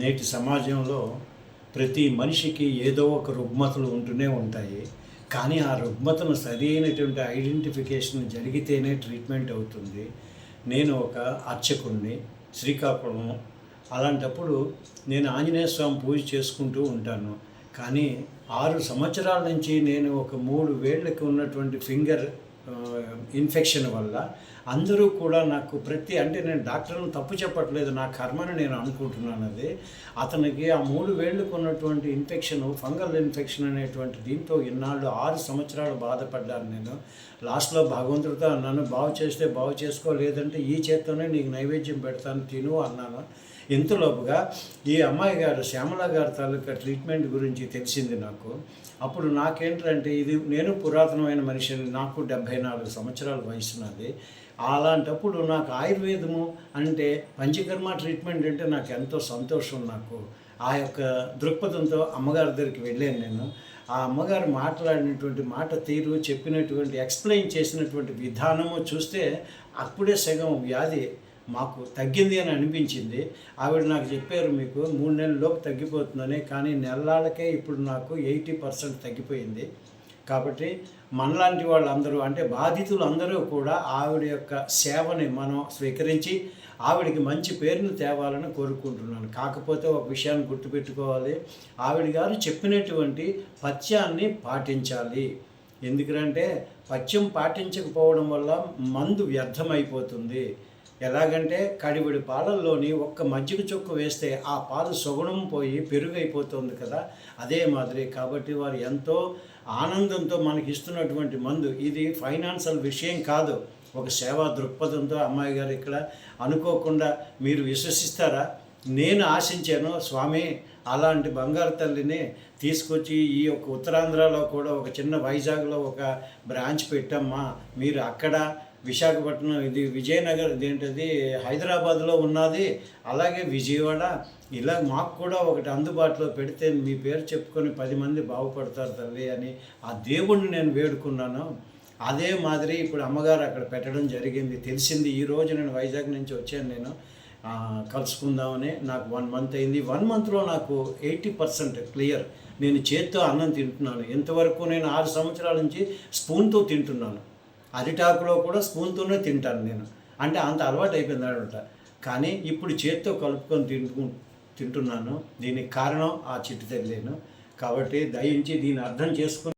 నేటి సమాజంలో ప్రతి మనిషికి ఏదో ఒక రుగ్మతలు ఉంటూనే ఉంటాయి. కానీ ఆ రుగ్మతను సరైనటువంటి ఐడెంటిఫికేషన్ జరిగితేనే ట్రీట్మెంట్ అవుతుంది. నేను ఒక అర్చకుడిని, శ్రీకాకుళం. అలాంటప్పుడు నేను ఆంజనేయ స్వామి పూజ చేసుకుంటూ ఉంటాను. కానీ 6 సంవత్సరాల నుంచి నేను ఒక 3 వేళ్ళకి ఉన్నటువంటి ఫింగర్ ఇన్ఫెక్షన్ వల్ల అందరూ కూడా నాకు అంటే నేను డాక్టర్లను తప్పు చెప్పట్లేదు, నా కర్మని నేను అనుకుంటున్నాను. అది అతనికి ఆ 3 వేళ్ళకు ఉన్నటువంటి ఇన్ఫెక్షన్, ఫంగల్ ఇన్ఫెక్షన్ అనేటువంటి దీంతో ఇన్నాళ్ళు 6 సంవత్సరాలు బాధపడ్డాను నేను. లాస్ట్లో భగవంతుడితో అన్నాను, బాగు చేస్తే బాగు చేసుకో, లేదంటే ఈ చేత్తోనే నీకు నైవేద్యం పెడతాను, తిను అన్నాను. ఇంతలోపుగా ఈ అమ్మాయి గారు, శ్యామల గారి తాలూకా ట్రీట్మెంట్ గురించి తెలిసింది నాకు. అప్పుడు నాకేంటంటే, ఇది నేను పురాతనమైన మనిషిని, నాకు 74 సంవత్సరాల వయసు నాది. అలాంటప్పుడు నాకు ఆయుర్వేదము అంటే, పంచకర్మ ట్రీట్మెంట్ అంటే నాకు ఎంతో సంతోషం. నాకు ఆ యొక్క దృక్పథంతో అమ్మగారి దగ్గరికి వెళ్ళాను నేను. ఆ అమ్మగారు మాట్లాడినటువంటి మాట తీరు, చెప్పినటువంటి ఎక్స్ప్లెయిన్ చేసినటువంటి విధానము చూస్తే అప్పుడే సగం వ్యాధి మాకు తగ్గింది అని అనిపించింది. ఆవిడ నాకు చెప్పారు, మీకు 3 నెలల్లోపు తగ్గిపోతుందని. కానీ నెలలకే ఇప్పుడు నాకు 80% తగ్గిపోయింది. కాబట్టి మనలాంటి వాళ్ళందరూ, అంటే బాధితులు అందరూ కూడా ఆవిడ యొక్క సేవని మనం స్వీకరించి ఆవిడికి మంచి పేరును తేవాలని కోరుకుంటున్నాను. కాకపోతే ఒక విషయాన్ని గుర్తుపెట్టుకోవాలి, ఆవిడ గారు చెప్పినటువంటి పథ్యాన్ని పాటించాలి. ఎందుకంటే పథ్యం పాటించకపోవడం వల్ల మందు వ్యర్థమైపోతుంది. ఎలాగంటే, కడివిడి పాలల్లోని ఒక్క మజ్జిగ చుక్క వేస్తే ఆ పాలు సొగణం పోయి పెరుగు అయిపోతుంది కదా, అదే మాదిరి. కాబట్టి వారు ఎంతో ఆనందంతో మనకి ఇస్తున్నటువంటి మందు ఇది ఫైనాన్షియల్ విషయం కాదు, ఒక సేవా దృక్పథంతో అమ్మాయి గారు ఇక్కడ అనుకోకుండా, మీరు విశ్వసిస్తారా, నేను ఆశించాను, స్వామి అలాంటి బంగారు తల్లిని తీసుకొచ్చి ఈ యొక్క ఉత్తరాంధ్రలో కూడా ఒక చిన్న వైజాగ్లో ఒక బ్రాంచ్ పెట్టమ్మా, మీరు అక్కడ విశాఖపట్నం, ఇది విజయనగర్, ఇదేంటది హైదరాబాద్లో ఉన్నది, అలాగే విజయవాడ, ఇలా మాకు కూడా ఒకటి అందుబాటులో పెడితే మీ పేరు చెప్పుకొని 10 మంది బాగుపడతారు తల్లి అని ఆ దేవుణ్ణి నేను వేడుకున్నాను. అదే మాదిరి ఇప్పుడు అమ్మగారు అక్కడ పెట్టడం జరిగింది. తెలిసింది ఈరోజు. నేను వైజాగ్ నుంచి వచ్చాను, నేను కలుసుకుందామని. నాకు 1 మంత్ అయింది. 1 మంత్లో నాకు 80% క్లియర్. నేను చేత్తో అన్నం తింటున్నాను. ఇంతవరకు నేను 6 సంవత్సరాల నుంచి స్పూన్తో తింటున్నాను. అరిటాకులో కూడా స్పూన్తోనే తింటాను నేను, అంటే అంత అలవాటు అయిపోయింది అనమాట. కానీ ఇప్పుడు చేత్తో కలుపుకొని తింటున్నాను. దీనికి కారణం ఆ చిట్టి తల్లేను. కాబట్టి దయించి దీన్ని అర్థం చేసుకుని